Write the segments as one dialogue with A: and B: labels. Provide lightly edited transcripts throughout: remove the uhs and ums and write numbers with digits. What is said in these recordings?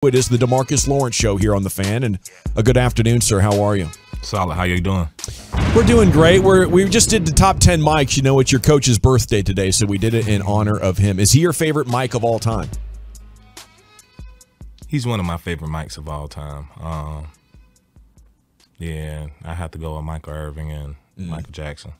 A: It is the DeMarcus Lawrence Show here on The Fan, and a good afternoon, sir. How are you?
B: Solid. How you doing?
A: We're doing great. We just did the top 10 mics. You know, it's your coach's birthday today, so we did it in honor of him. Is he your favorite mic of all time?
B: He's one of my favorite mics of all time. Yeah, I have to go with Michael Irvin and Michael Jackson.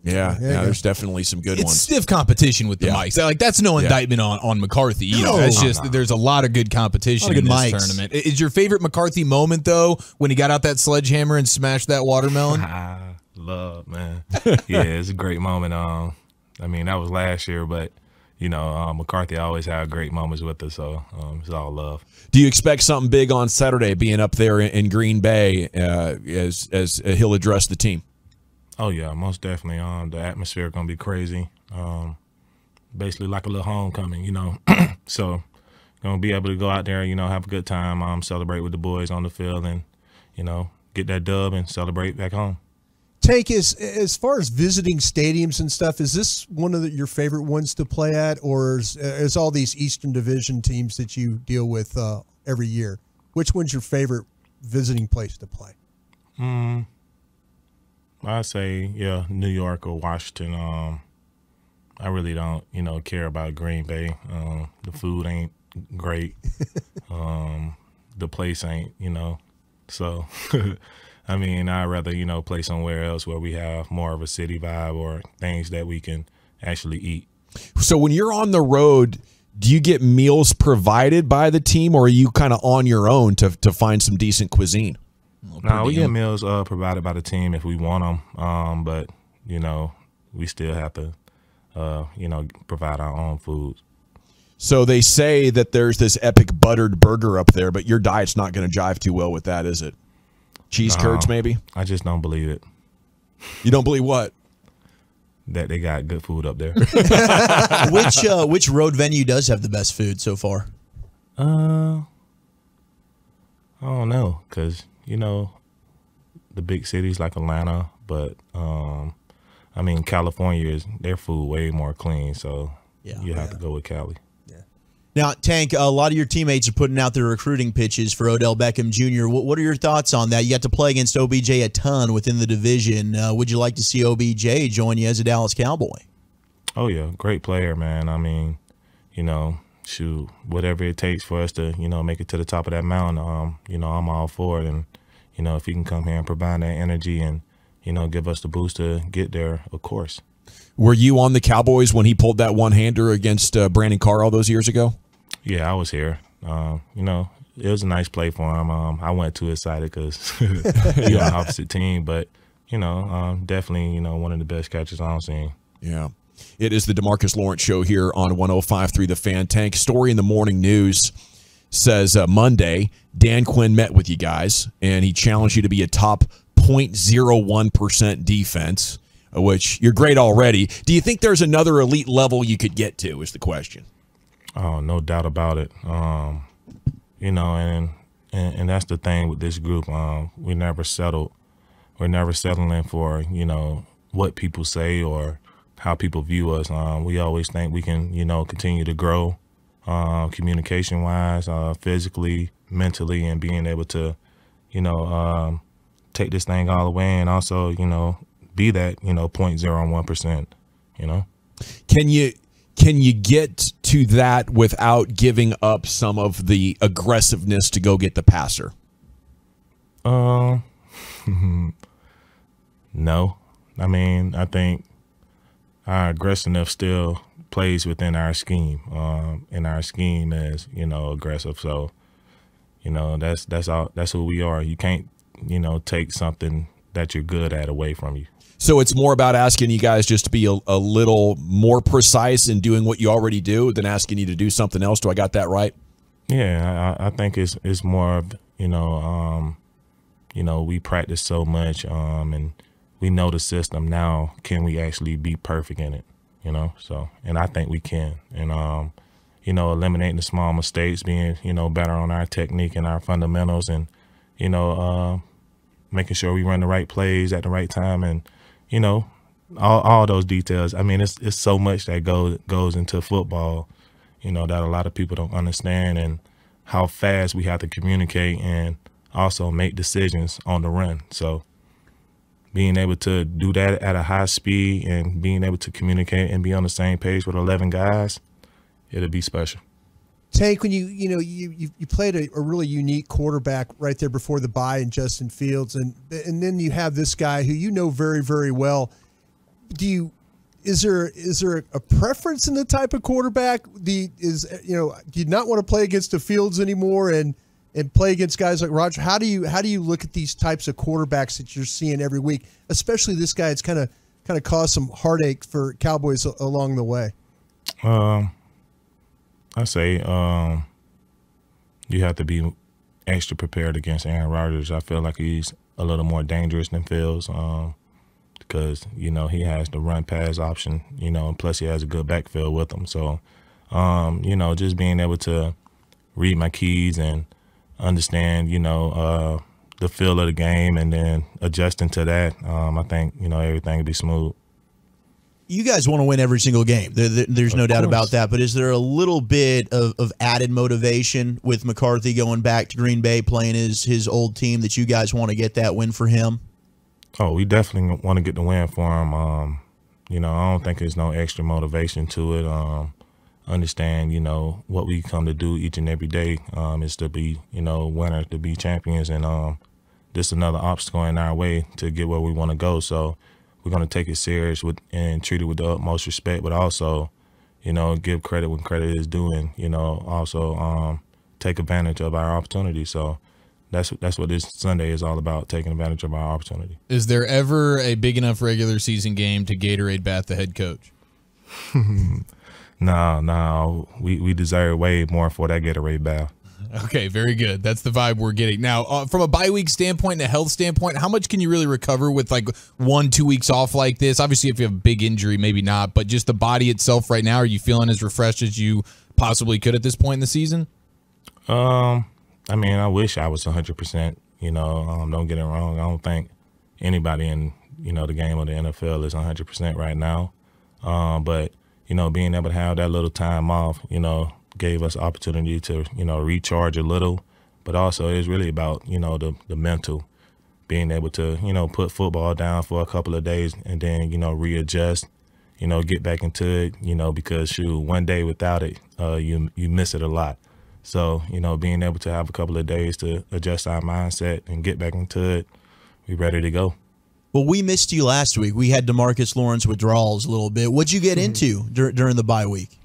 A: Yeah, there's definitely some good
C: It's
A: ones.
C: stiff competition with the mics. Like, that's no indictment on McCarthy either.
A: No.
C: That's just there's a lot of good competition in this tournament. Is your favorite McCarthy moment, though, when he got out that sledgehammer and smashed that watermelon?
B: Love, man. Yeah, it's a great moment. I mean, that was last year, but, you know, McCarthy always had great moments with us, so it's all love.
A: Do you expect something big on Saturday, being up there in Green Bay as he'll address the team?
B: Oh, yeah, most definitely. The atmosphere going to be crazy. Basically like a little homecoming, you know. So going to be able to go out there, you know, have a good time, celebrate with the boys on the field and, you know, get that dub and celebrate back home.
D: Tank, as far as visiting stadiums and stuff, is this one of your favorite ones to play at, or is all these Eastern Division teams that you deal with every year, which one's your favorite visiting place to play?
B: I'd say, yeah, New York or Washington. I really don't, you know, care about Green Bay. The food ain't great. The place ain't, you know. So, I mean, I'd rather, you know, play somewhere else where we have more of a city vibe or things that we can actually eat.
A: So when you're on the road, do you get meals provided by the team, or are you kind of on your own to find some decent cuisine?
B: No, we get meals provided by the team if we want them, but, you know, we still have to, you know, provide our own food.
A: So they say that there's this epic buttered burger up there, but your diet's not going to jive too well with that, is it? Cheese curds, maybe?
B: I just don't believe it.
A: You don't believe what?
B: That they got good food up there.
E: Which road venue does have the best food so far?
B: I don't know, because, you know, the big cities like Atlanta, but I mean, California their food way more clean, so you have to go with Cali.
E: Now, Tank, a lot of your teammates are putting out their recruiting pitches for Odell Beckham Jr. What are your thoughts on that? You got to play against OBJ a ton within the division. Would you like to see OBJ join you as a Dallas Cowboy? Oh,
B: yeah, great player, man. I mean, you know, shoot, whatever it takes for us to, you know, make it to the top of that mountain, you know, I'm all for it. And, you know, if he can come here and provide that energy and, you know, give us the boost to get there, of course.
A: Were you on the Cowboys when he pulled that one-hander against Brandon Carr all those years ago?
B: Yeah, I was here. You know, it was a nice play for him. I wasn't too excited because you're on the opposite team, but, you know, definitely, you know, one of the best catches I've seen.
A: Yeah. It is the DeMarcus Lawrence Show here on 105.3 The Fan. Tank, story in the morning news says Monday, Dan Quinn met with you guys, and he challenged you to be a top 0.01% defense, which you're great already. Do you think there's another elite level you could get to is the question?
B: Oh, no doubt about it. You know, and that's the thing with this group. We never settled. We're never settling for, you know, what people say or how people view us. We always think we can, you know, continue to grow communication-wise, physically, mentally, and being able to, you know, take this thing all the way and also, you know, be that, you know, 0.01%, you know.
A: Can you get to that without giving up some of the aggressiveness to go get the passer?
B: No. I mean, I think our aggressiveness still plays within our scheme. And our scheme is, you know, aggressive. So, you know, that's who we are. You can't, you know, take something that you're good at away from you.
A: So it's more about asking you guys just to be a little more precise in doing what you already do than asking you to do something else. Do I got that right?
B: Yeah, I think it's more of, you know, we practice so much and we know the system now. Can we actually be perfect in it, you know? So, and I think we can. And, you know, eliminating the small mistakes, being, you know, better on our technique and our fundamentals and, you know, making sure we run the right plays at the right time and, you know, all those details. I mean, it's so much that goes into football, you know, that a lot of people don't understand. And how fast we have to communicate and also make decisions on the run. So being able to do that at a high speed and being able to communicate and be on the same page with 11 guys, it'll be special.
D: Tank, when you played a really unique quarterback right there before the bye in Justin Fields, and then you have this guy who you know very, very well. Is there a preference in the type of quarterback? Do you not want to play against the Fields anymore and play against guys like Roger? How do you look at these types of quarterbacks that you're seeing every week, especially this guy? It's kind of caused some heartache for Cowboys along the way.
B: I say you have to be extra prepared against Aaron Rodgers. I feel like he's a little more dangerous than Fields because, he has the run-pass option, and plus he has a good backfield with him. So, just being able to read my keys and understand, the feel of the game and then adjusting to that, I think, everything will be smooth.
E: You guys want to win every single game. There's no doubt about that. But is there a little bit of added motivation with McCarthy going back to Green Bay, playing his old team, that you guys want to get that win for him?
B: Oh, we definitely want to get the win for him. I don't think there's no extra motivation to it. Understand, what we come to do each and every day is to be, winners, to be champions. And this is another obstacle in our way to get where we want to go. So we're going to take it serious and treat it with the utmost respect, but also, give credit when credit is due, and, also take advantage of our opportunity. So that's what this Sunday is all about, taking advantage of our opportunity.
C: Is there ever a big enough regular season game to Gatorade Bath the head coach?
B: No. We deserve way more for that Gatorade Bath.
C: Okay, very good. That's the vibe we're getting. Now, from a bye week standpoint and a health standpoint, how much can you really recover with like 1-2 weeks off like this? Obviously, if you have a big injury, maybe not, but just the body itself right now, are you feeling as refreshed as you possibly could at this point in the season?
B: I wish I was 100%. Don't get it wrong. I don't think anybody in, the game of the NFL is 100% right now. But, being able to have that little time off, gave us opportunity to, recharge a little, but also it's really about, the mental, being able to, put football down for a couple of days and then, readjust, get back into it, because one day without it, you miss it a lot. So, being able to have a couple of days to adjust our mindset and get back into it, we're ready to go.
E: Well, we missed you last week. We had DeMarcus Lawrence withdrawals a little bit. What'd you get into during the bye week?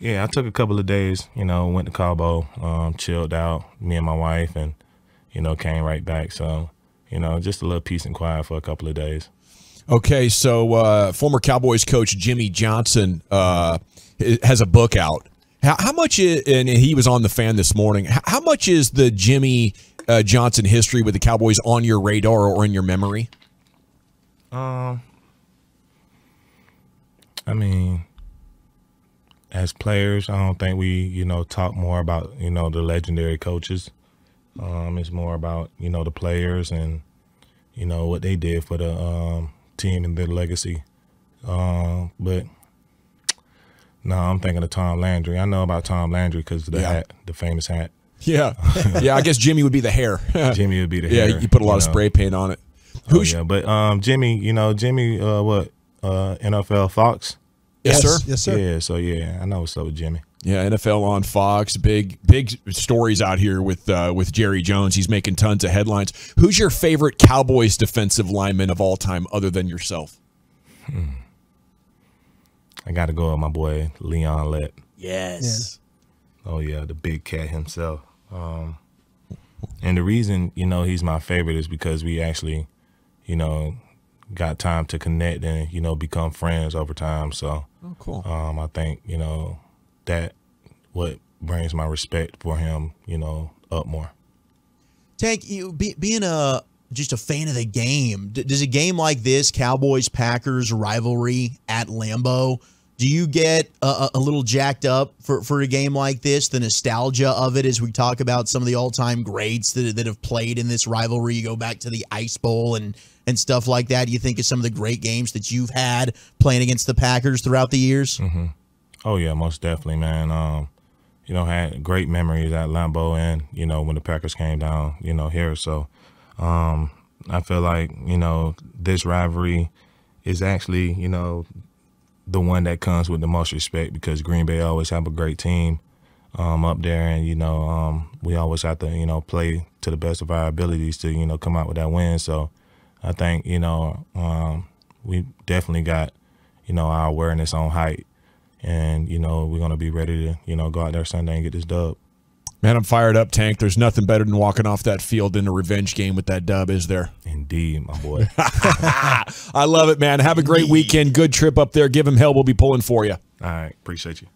B: Yeah, I took a couple of days, went to Cabo, chilled out, me and my wife, and, came right back. So, just a little peace and quiet for a couple of days.
A: Okay, so former Cowboys coach Jimmy Johnson has a book out. How much, and he was on The Fan this morning, how much is the Jimmy Johnson history with the Cowboys on your radar or in your memory?
B: As players, I don't think we, talk more about, the legendary coaches. It's more about, the players and, what they did for the team and their legacy. But no, I'm thinking of Tom Landry. I know about Tom Landry because of the hat, the famous hat.
A: Yeah. Yeah, I guess Jimmy would be the hair.
B: Jimmy would be the hair.
A: Yeah, you put a lot of spray paint on it.
B: But Jimmy, NFL Fox?
A: Yes, sir.
D: Yes, sir.
B: Yeah, so I know what's up with Jimmy.
A: Yeah, NFL on Fox. Big stories out here with Jerry Jones. He's making tons of headlines. Who's your favorite Cowboys defensive lineman of all time other than yourself?
B: I got to go with my boy Leon Lett.
E: Yes.
B: Oh, yeah, the big cat himself. And the reason, he's my favorite is because we actually, got time to connect and, become friends over time. So,
A: oh, cool.
B: I think, that what brings my respect for him, up more.
E: Tank, being just a fan of the game, does a game like this, Cowboys-Packers rivalry at Lambeau, do you get a little jacked up for a game like this, the nostalgia of it, as we talk about some of the all-time greats that have played in this rivalry? You go back to the Ice Bowl and stuff like that. Do you think of some of the great games that you've had playing against the Packers throughout the years?
B: Mm-hmm. Oh, yeah, most definitely, man. you know, had great memories at Lambeau and, you know, when the Packers came down, you know, here. So I feel like, you know, this rivalry is actually, you know, the one that comes with the most respect because Green Bay always have a great team up there. And, you know, we always have to, you know, play to the best of our abilities to, you know, come out with that win. So I think, you know, we definitely got, you know, our awareness on height. And, you know, we're going to be ready to, you know, go out there Sunday and get this dub.
A: Man, I'm fired up, Tank. There's nothing better than walking off that field in a revenge game with that dub, is there?
B: Indeed, my boy.
A: I love it, man. Have a great weekend. Good trip up there. Give him hell. We'll be pulling for you.
B: All right. Appreciate you.